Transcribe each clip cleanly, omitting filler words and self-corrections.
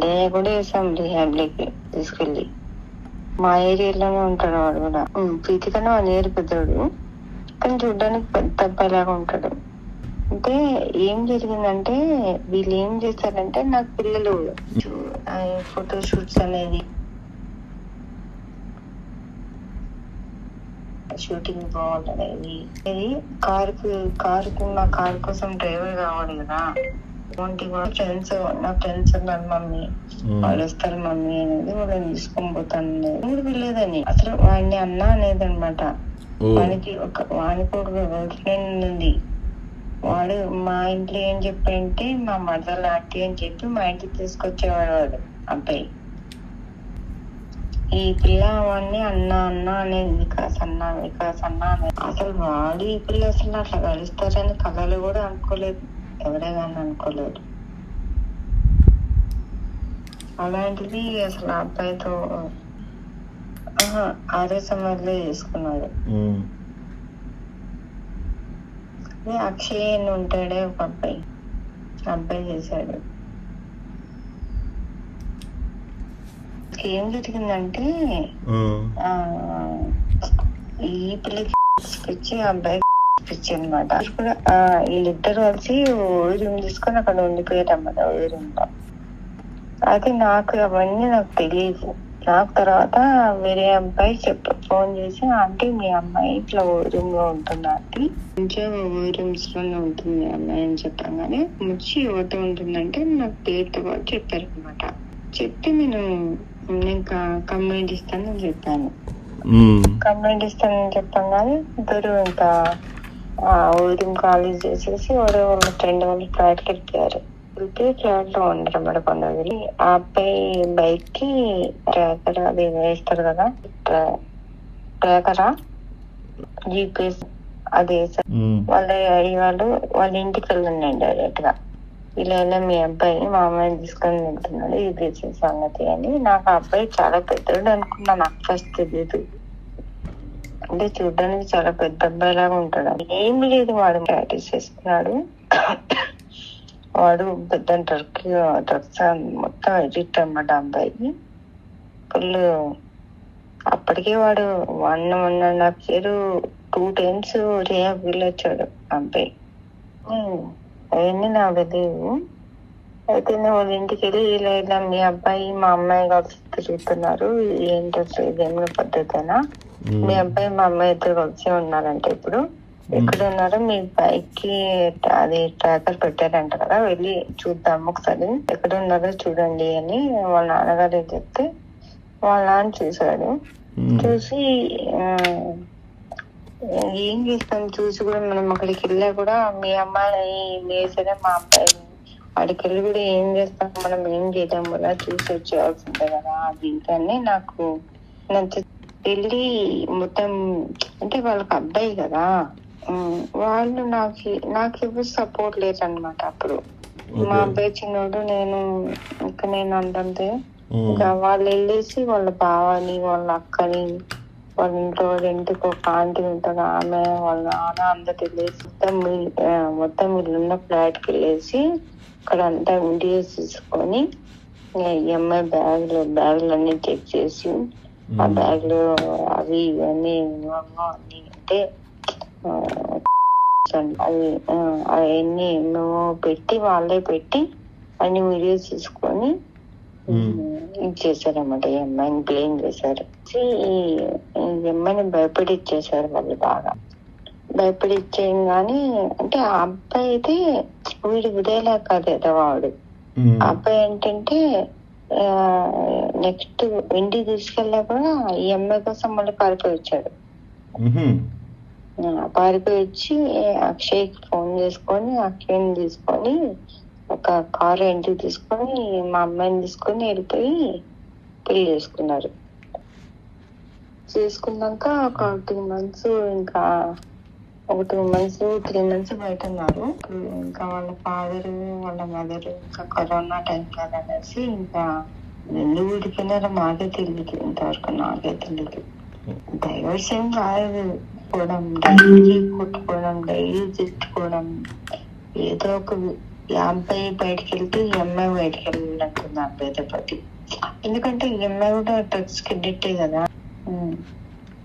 Day కూడా వేసాం రీహాబ్లికి తీసుకెళ్ళి. మా ఏరియాలోనే ఉంటాడు వాడు కూడా. ప్రీతి కన్నా 1 year పెద్దోడు, కానీ చూడడానికి పెద్ద అబ్బాయిలాగా ఉంటాడు. అంటే ఏం జరిగిందంటే వీళ్ళు ఏం చేస్తారంటే, నాకు పిల్లలు ఫోటో షూట్స్ అనేది షూటింగ్ పోవాలనేది, ఇది కారుకు నా కారు కోసం డ్రైవర్ కావాలి కదా. ఫ్రెండ్స్, నా ఫ్రెండ్స్ ఉన్నారు మమ్మీ, వాళ్ళు వస్తారు మమ్మీ అనేది వాళ్ళని తీసుకొని పోతాను అనేది వెళ్ళేదని. అసలు వాడిని అన్నా అనేది అనమాట. వానికి ఒక గర్ల్ ఫ్రెండ్ ఉంది. వాడు మా ఇంట్లో ఏం చెప్పంటే మా మదర్ లాంటి అని చెప్పి మా ఇంటికి తీసుకొచ్చేవాడు వాడు అబ్బాయి. ఈ పిల్ల వాడిని అన్నా అనేది వికాస్ అన్నా అనేది. అసలు వాడు ఈ పిల్ల అసలు అట్లా కలుస్తారని కళలు కూడా అనుకోలేదు, ఎవరే కానీ అనుకోలేదు. అలాంటిది అసలు ఆ అబ్బాయితో ఆర్ఎస్ఎంఎల్ఏ చేసుకున్నాడు. అక్షయ్ అని ఉంటాడే ఒక అబ్బాయి చేశాడు. ఏం జరిగిందంటే ఈ పిల్లకి పిచ్చి, అబ్బాయి పిచ్చి అనమాట. కూడా వీళ్ళిద్దరు కలిసి రూమ్ తీసుకొని అక్కడ ఉండిపోయారు అన్నమాట, రూమ్ లో. అయితే నాకు అవన్నీ నాకు తెలియదు. నాకు తర్వాత వేరే అబ్బాయి ఫోన్ చేసి, ఆంటీ మీ అమ్మాయి ఇట్లా రూమ్ లో ఉంటుంది ఆంటీ, కొంచెం రూమ్స్ లోనే ఉంటుంది మీ అమ్మాయి అని చెప్పగానే ముచ్చి ఎవరితో ఉంటుందంటే నాకు పేరుతో పాటు చెప్పారు అనమాట. చెప్తే నేను కంప్లైంట్ ఇస్తానని చెప్పాను. కంప్లైంట్ ఇస్తానని చెప్పగానే ఇద్దరు ఇంకా రూమ్ ఖాళీ చేసేసి ఎవరో వాళ్ళ ఫ్రెండ్ వాళ్ళు ఫ్లాట్కి వెళ్ళిపోయారు. ఫ్లాట్ లో ఉండరు అన్నమాట కొందరు. ఆ అబ్బాయి బైక్ కి ట్రాకర్ అది వేస్తారు కదా, ట్రాకరా జీపీఎస్ అది వేసారు. వాళ్ళ ఇంటికి వెళ్ళండి డైరెక్ట్ గా. ఇలా మీ అబ్బాయి మా అమ్మాయిని తీసుకొని వెళ్తున్నాడు, ఇది సంగతి అని. నాకు ఆ అబ్బాయి చాలా పెద్దోడు అనుకున్నా, నాకు ఫస్ట్ తెలియదు. అంటే చూడడానికి చాలా పెద్ద అబ్బాయి లాగా ఉంటాడు. ఏమి లేదు, వాడు ప్రాక్టీస్ చేసుకున్నాడు. వాడు పెద్ద డ్రగ్స్ మొత్తం ఎడిక్ట్ అన్నమాట అబ్బాయి ఫుల్. అప్పటికే వాడు 1.5 year 2 times రిహాబ్ వెళ్ళొచ్చాడు అబ్బాయి. అవన్నీ నాకు తెలియదు. అయితే వాళ్ళ ఇంటికి వెళ్ళి ఇలా మీ అబ్బాయి మా అమ్మాయి కలిసి తిరుగుతున్నారు, ఏంటో ఇదేమో పద్ధతేనా, మీ అబ్బాయి మా అమ్మాయి ఇద్దరు కలిసి ఉన్నారంటే ఇప్పుడు ఎక్కడ ఉన్నారో మీ బైక్ కి అది ట్రాకర్ పెట్టారంట కదా, వెళ్ళి చూద్దాం ఒకసారి ఎక్కడ ఉన్నారో చూడండి అని వాళ్ళ నాన్నగారు చెప్తే వాళ్ళ నాన్న చూసాడు. చూసి ఏం చేస్తాం, చూసి కూడా మనం అక్కడికి వెళ్ళా కూడా మీ అమ్మాయి వేసరే మా అబ్బాయి, అక్కడికి వెళ్ళి కూడా ఏం చేస్తాం, మనం ఏం చేయడం కూడా చూసి వచ్చేయాల్సిందే కదా అది ఇంకని నాకు వెళ్ళి మొత్తం. అంటే వాళ్ళకి అబ్బాయి కదా, వాళ్ళు నాకు ఎవరు సపోర్ట్ లేదనమాట అప్పుడు. మా అబ్బాయి చిన్నోడు, నేను అంతంతే. ఇంకా వాళ్ళు వెళ్ళేసి వాళ్ళ బావని వాళ్ళ అక్కని వాళ్ళ ఇంట్లో ఇంటికి ఒక ఆంటీ ఉంటుంది, ఆమె వాళ్ళ నాన్న అందరు వెళ్ళేసి మొత్తం వీళ్ళున్న ఫ్లాట్ కి వెళ్ళేసి అక్కడ అంతా వీడియోస్ తీసుకొని ఈఎంఐ బ్యాగులు అన్ని చెక్ చేసి ఆ బ్యాగ్ లో అవి ఇవన్నీ అన్ని అంటే అవన్నీ ఎన్నో పెట్టి వాళ్ళే పెట్టి అన్ని వీడియోస్ తీసుకొని ఇచ్చేసారన్నమాట. ఈ అమ్మాయిని బ్లేమ్ చేశారు. ఈ అమ్మాయిని భయపడి ఇచ్చేసారు వాళ్ళు, బాగా భయపడి ఇచ్చేయం. కానీ అంటే ఆ అబ్బాయి అయితే వీడు విడేలా కాదు ఎదవాడు. ఆ అబ్బాయి ఏంటంటే నెక్స్ట్ ఇంటికి తీసుకెళ్ళా కూడా ఈ అమ్మాయి కోసం మళ్ళీ పారిపోయి వచ్చాడు. పారిపోయి వచ్చి అక్షయ్కి ఫోన్ చేసుకొని అక్షయ్ని తీసుకొని ఒక కారు ఇంటికి తీసుకొని మా అమ్మాయిని తీసుకొని వెళ్ళిపోయి పెళ్లి చేసుకున్నారు. చేసుకున్నాక ఒక 2 months ఇంకా ఒక 2 months 3 months బయట ఉన్నారు. ఇంకా వాళ్ళ ఫాదర్ వాళ్ళ మదర్ ఇంకా కరోనా టైం కాదనేసి ఇంకా ఎందుకు విడిపోయినారో మాకే తెలియదు, ఇంతవరకు నాకే తెలియదు. డైవర్స్ ఏం కాదు, డైలీ కొట్టుకోవడం, డైలీ తిట్టుకోవడం, ఏదో ఒక ఈ అబ్బాయి బయటకు వెళ్తే ఈ అమ్మాయి బయటకు వెళ్ళినట్టుంది అబ్బాయితో పాటు. ఎందుకంటే ఈ అమ్మాయి కూడా డ్రగ్స్ కి అడిక్టే కదా.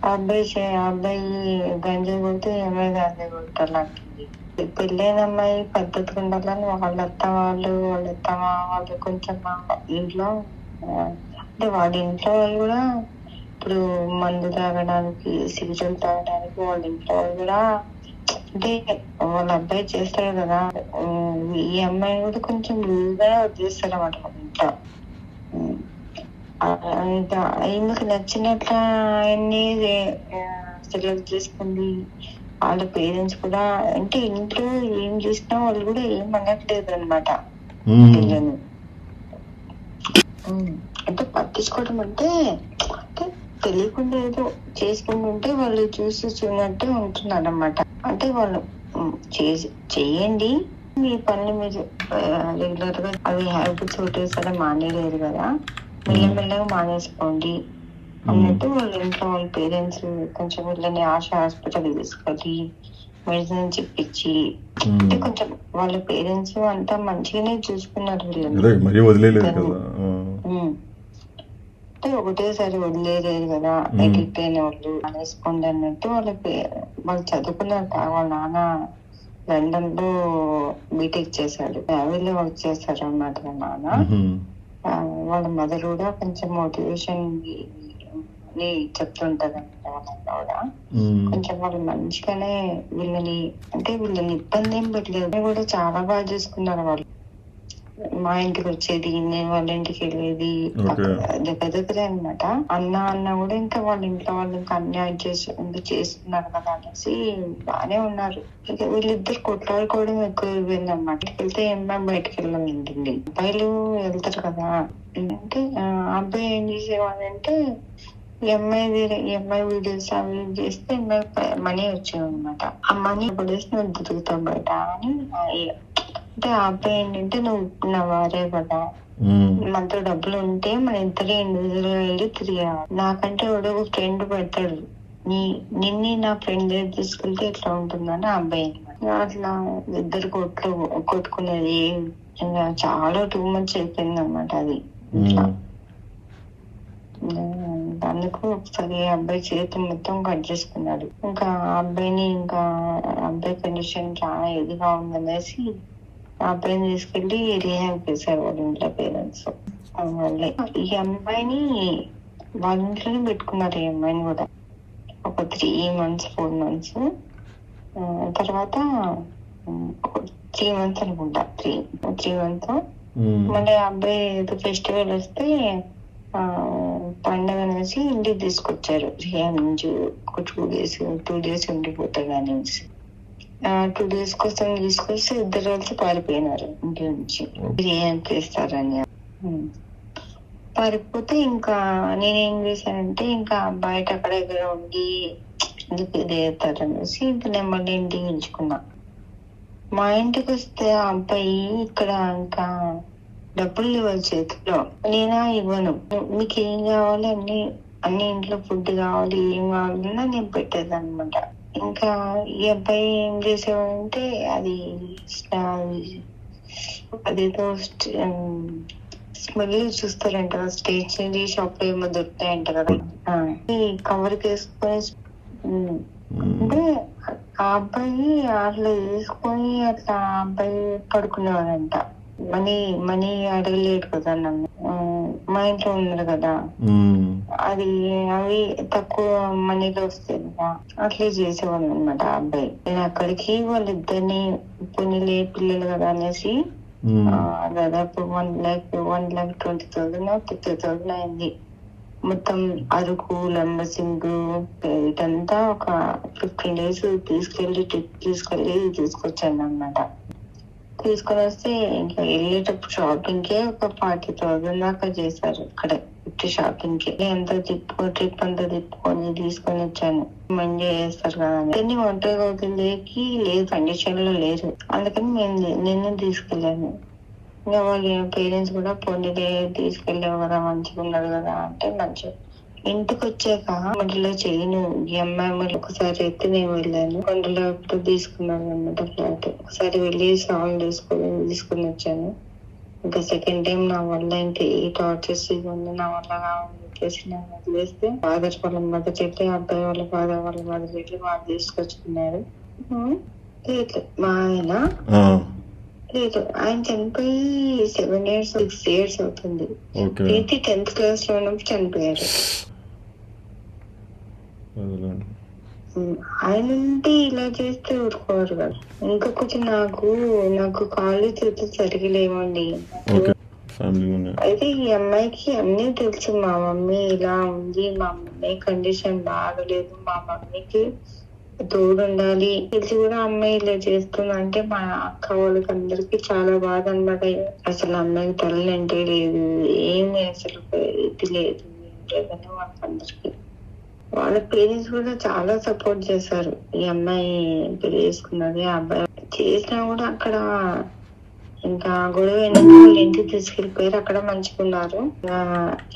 ఆ అబ్బాయి గంజాయి కొడితే ఈ అమ్మాయి గంజాయి కొట్టాలంటుంది. పెళ్ళైన అమ్మాయి పద్ధతిగా ఉండాలని వాళ్ళ కొంచెం ఇంట్లో అంటే వాళ్ళ ఇంట్లో వాళ్ళు కూడా ఇప్పుడు మందు తాగడానికి, సిగరెట్లు తాగడానికి వాళ్ళ ఇంట్లో వాళ్ళు కూడా అంటే వాళ్ళ అబ్బాయి చేస్తాడు కదా, ఈ అమ్మాయి కూడా కొంచెం లూజ్గా వదిలేస్తాడు అన్నమాట వాళ్ళ ఇంట్లో. ఇంకా ఈమెకు నచ్చినట్ల ఆయన్ని సెలెక్ట్ చేసుకుంది. వాళ్ళ పేరెంట్స్ కూడా అంటే ఇంట్లో ఏం చేసినా వాళ్ళు కూడా ఏం అనట్లేదు అనమాట పిల్లని. అంటే పట్టించుకోవడం అంటే తెలియకుండా ఏదో చేసుకుంటుంటే వాళ్ళు చూసి చూడనట్టే ఉంటున్నారు అనమాట. అంటే వాళ్ళు చేయండి మీ పనులు మీరు రెగ్యులర్ గా, అవి హ్యాబిట్స్ ఒకటేసారి మానేయలేదు కదా, మెల్లమెల్లగా మానేసుకోండి అన్నట్టు వాళ్ళ ఇంట్లో వాళ్ళ పేరెంట్స్ కొంచెం వీళ్ళని హాస్పిటల్ తీసుకెళ్ళి మెడిసిన్ చెప్పించి అంటే కొంచెం వాళ్ళ పేరెంట్స్ అంతా మంచిగానే చూసుకున్నారు వీళ్ళని. అంటే ఒకటేసారి వదిలేలేదు కదా, ఎడిక్ట్ అయిన వాళ్ళు అనేసుకోండి అన్నట్టు వాళ్ళు చదువుకున్నారు. వాళ్ళ నాన్న లండన్ లో బీటెక్ చేశాడు, నేవీలో వర్క్ చేశారు అన్నమాట వాళ్ళ నాన్న. వాళ్ళ మదర్ కూడా కొంచెం మోటివేషన్ చెప్తుంటది అన్నమాట. వాళ్ళ కూడా కొంచెం వాళ్ళు మంచిగానే వీళ్ళని ఇబ్బంది ఏం పెట్టలేదు, కూడా చాలా బాగా చూసుకున్నారు వాళ్ళు. మా ఇంటికి వచ్చేది, నేను వాళ్ళ ఇంటికి వెళ్ళేది, దగ్గరే అనమాట. అన్న కూడా ఇంకా వాళ్ళ ఇంట్లో వాళ్ళు ఇంకా అన్యాయం చేస్తున్నారు కదా అనేసి బానే ఉన్నారు. ఇక వీళ్ళిద్దరు కొట్లాడుకోవడం ఎక్కువ అయిపోయింది అన్నమాట. వెళ్తే అమ్మాయి బయటకు వెళ్ళాలంటుంది, అబ్బాయిలు వెళ్తారు కదా. అంటే అబ్బాయి ఏం చేసేవాడంటే ఈ అమ్మాయి వీడియోస్ అవి చేస్తే మనీ వచ్చేవి అనమాట. ఆ మనీ పడేసి నువ్వు తిరుగుతావు బయట అని. అంటే ఆ అబ్బాయి ఏంటంటే నువ్వు నా వారే కదా, మనతో డబ్బులు ఉంటే మన ఇద్దరే ఇండివిజువల్ గా వెళ్ళి తిరిగాడు. నాకంటే ఎవడో ఒక ఫ్రెండ్ పెడతాడు, నిన్ని నా ఫ్రెండ్ దగ్గర తీసుకెళ్తే ఎట్లా ఉంటుందని ఆ అబ్బాయి. అట్లా ఇద్దరు కొట్టుకునేది చాలా 2 months అయిపోయింది అనమాట అది. అందుకు ఒకసారి అబ్బాయి చేతి మొత్తం కట్ చేసుకున్నాడు. ఇంకా అబ్బాయి కండిషన్ చాలా ఇదిగా ఉందనేసి అబ్బాయిని తీసుకెళ్లి రీహాబ్ చేశారు వాళ్ళ ఇంట్లో పేరెంట్స్. ఈ అమ్మాయిని వాళ్ళ ఇంట్లోనే పెట్టుకున్నారు. ఈ అమ్మాయిని కూడా ఒక 3 months 4 months తర్వాత 3 months అనుకుంటా, 3 months మళ్ళీ అబ్బాయి ఏదో ఫెస్టివల్ వస్తే పండగ అనేసి ఇంటికి తీసుకొచ్చారు. రిహాబ్ నుంచి ఒక 2 days ఉండిపోతాడు అనేసి 2 days కోసం తీసుకొస్తే ఇద్దరు కలిసి పారిపోయినారు ఇంటి నుంచి, రిహాబ్ చేస్తారని. పారిపోతే ఇంకా నేనేం చేశానంటే ఇంకా బయట అక్కడ దగ్గర ఉండి ఎందుకు ఇది అవుతారనేసి ఇంకా నేను మళ్ళీ ఇంటికి ఉంచుకున్నా. మా ఇంటికి వస్తే ఆ అబ్బాయి ఇక్కడ ఇంకా డబ్బులు ఇవ్వాలి చేతిలో, నేనా ఇవ్వను, మీకు ఏం కావాలి అన్ని ఇంట్లో ఫుడ్ కావాలి, ఏం కావాలన్నా నేను పెట్టేది అనమాట. ఇంకా ఈ అబ్బాయి ఏం చేసేవాడంటే అదేదో స్మెల్ చూస్తారంట, స్టేషనరీ షాప్ లో ఏమో దొరుకుతాయంట కదా, కవర్ వేసుకొని అంటే ఆ అబ్బాయి అట్లా వేసుకొని అట్లా అబ్బాయి పడుకునేవాడంట. మనీ అడగలేడు కదా నన్ను, మా ఇంట్లో ఉన్నారు కదా, అవి తక్కువ మనీలో వస్తాయి కదా, అట్లే చేసేవాళ్ళు అనమాట ఆ అబ్బాయి. నేను అక్కడికి వాళ్ళిద్దరిని పొన్నిలే పిల్లలు కదా అనేసి దాదాపు 1,20,000 50,000 అయింది. మొత్తం అరకు, లంబసింగ్ ఇటంతా ఒక 15 days తీసుకొచ్చాను అనమాట. తీసుకొని వస్తే ఇంకా వెళ్ళేటప్పుడు షాపింగ్ కే ఒక 40,000 దాకా చేశారు. ఇక్కడ షాపింగ్ కి ట్రిప్ అంతా తిప్పుకొని తీసుకొని వచ్చాను. ఎంజాయ్ చేస్తారు కదా అని ఒంటరిగా వదిలేకి లేదు, కండిషన్ లో లేదు. అందుకని నిన్ను తీసుకెళ్ళాను. ఇంకా వాళ్ళ పేరెంట్స్ కూడా పొందిలే తీసుకెళ్ళావు కదా, మంచిగా ఉన్నారు కదా అంటే ఇంటికి వచ్చాక మళ్ళీ చేయను ఈ అమ్మాయి మళ్ళీ ఒకసారి అయితే నేను వెళ్ళాను. కొండలో ఎప్పుడు తీసుకున్నాను అనమాట ఫ్లాట్. ఒకసారి వెళ్ళి సాల్వ్ తీసుకుని వచ్చాను. ఇంకా సెకండ్ టైం నా వల్ల ఇంకా ఏ టార్చర్స్ ఇవ్వండి నా వల్ల కావాలని చెప్పేసి నేను వదిలేస్తే ఫాదర్ వాళ్ళ మదర్ చెట్టు అబ్బాయి వాళ్ళ ఫాదర్ వాళ్ళ మదర్ చెట్లు వాళ్ళు తీసుకొచ్చుకున్నారు. లేదు మా ఆయన లేదు, ఆయన చనిపోయి 7 years 6 years అవుతుంది. ప్రీతి 10th class లో ఉన్నప్పుడు చనిపోయారు. ఆయన ఉంటే ఇలా చేస్తే ఊరుకోరు కదా. ఇంకా కొంచెం నాకు కాళ్ళు చేతులు సరిగా లేవండి. అయితే ఈ అమ్మాయికి అన్నీ తెలుసు. మా మమ్మీ ఇలా ఉంది, మా మమ్మీ కండిషన్ బాగలేదు, మా మమ్మీకి తోడు ఉండాలి తెలిసి కూడా అమ్మాయి ఇలా చేస్తుంది అంటే మా అక్క వాళ్ళకి అందరికి చాలా బాధ అనమాట. అసలు అమ్మాయికి తల్లి అంటే లేదు, ఏమి అసలు ఇది లేదు, ఏం లేదని వాళ్ళకందరికి. వాళ్ళ పేరెంట్స్ కూడా చాలా సపోర్ట్ చేశారు. ఈ అమ్మాయి పెళ్లి చేసుకున్నది, ఆ అబ్బాయి చేసినా కూడా అక్కడ ఇంకా గొడవ అయినప్పుడు వాళ్ళ ఇంటికి తీసుకెళ్ళిపోయారు. అక్కడ మంచుకున్నారు.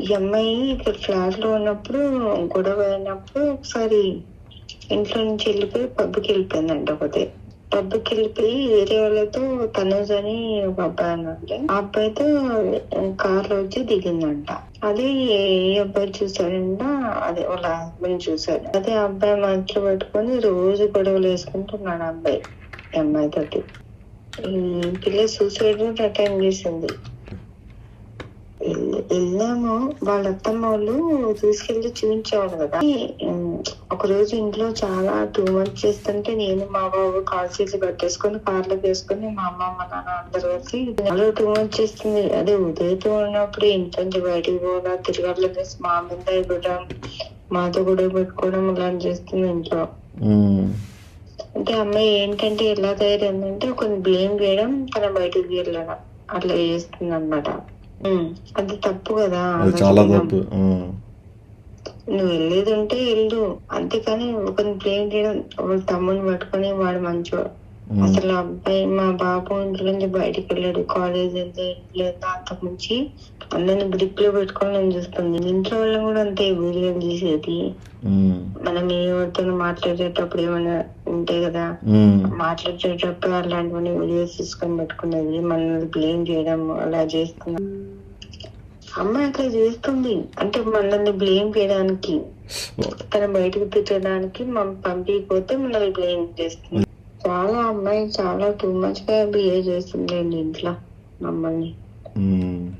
ఈ అమ్మాయి ఇక్కడ ఫ్లాట్ లో ఉన్నప్పుడు గొడవ అయినప్పుడు ఒకసారి ఇంట్లో నుంచి వెళ్ళిపోయి పబ్కి వెళ్ళిపోయిందంట. ఒకటే పబ్కి వెళ్ళిపోయి వేరే వాళ్ళతో తనూజ్ అని ఒక అబ్బాయి అన్నట్టు ఆ అబ్బాయితో కార్ లో వచ్చి దిగిందంట. అదే ఏ అబ్బాయి చూసాడంట, అదే వాళ్ళ హస్బెండ్ చూసాడు. అదే అబ్బాయి మనసులో పెట్టుకొని రోజు గొడవలు వేసుకుంటున్నాడు అబ్బాయి అమ్మాయి తోటి. ఈ పిల్ల సూసైడ్ అటెండ్ చేసింది. వెళ్ళాము, వాళ్ళ అత్తమ్మ వాళ్ళు తీసుకెళ్లి చూపించేవాడు కదా. ఒక రోజు ఇంట్లో చాలా టూ మచ్ చేస్తుంటే నేను మా బాబు కాల్ చేసి పెట్టేసుకొని కార్లోకి వేసుకొని మా అమ్మ మా నాన్న అందరు కలిసి చాలా టూ మచ్ చేస్తుంది. అదే ఉదయతో ఉన్నప్పుడు ఇంట్లో నుంచి బయటికి పోవడం, తిరగట్లేదు, మా మీద ఇవ్వడం, మాతో గొడవ పెట్టుకోవడం ఇలాంటి చేస్తుంది ఇంట్లో. అంటే అమ్మాయి ఏంటంటే ఎలా తయారైందంటే ఒక బ్లేమ్ చేయడం, తన బయటకు వెళ్ళడం అట్లా చేస్తుంది అనమాట. అది తప్పు కదా, చాలా తప్పు. నువ్వు వెళ్ళేది ఉంటే వెళ్ళు, అంతేకాని ఒకరిని బ్లేమ్ చేయడం. వాళ్ళ తమ్ముడిని పట్టుకొని వాడు మంచివాడు, అసలు అబ్బాయి మా బాబు ఇంట్లో నుంచి బయటకు వెళ్ళాడు, కాలేజ్ వెళ్తే ఇంట్లో అంతకు మించి అందరిని గ్రిప్ లో పెట్టుకొని నేను చూస్తుంది. ఇంట్లో వాళ్ళని కూడా అంతే వీడియోలు తీసేది. మనం ఎవరితో మాట్లాడేటప్పుడు ఏమైనా ఉంటాయి కదా, మాట్లాడేటప్పుడు అలాంటివన్నీ వీడియోస్ తీసుకొని పెట్టుకునేది, మనల్ని బ్లేమ్ చేయడం అలా చేస్తున్నాం. అమ్మాయి అట్లా చేస్తుంది అంటే మనల్ని బ్లేమ్ చేయడానికి, తన బయటకు తిట్టడానికి పంపించకపోతే మనల్ని బ్లేమ్ చేస్తుంది. చాలా అమ్మాయి చాలా టూ మచ్ గా బిహేవ్ చేస్తుంది ఇంట్లో మమ్మల్ని.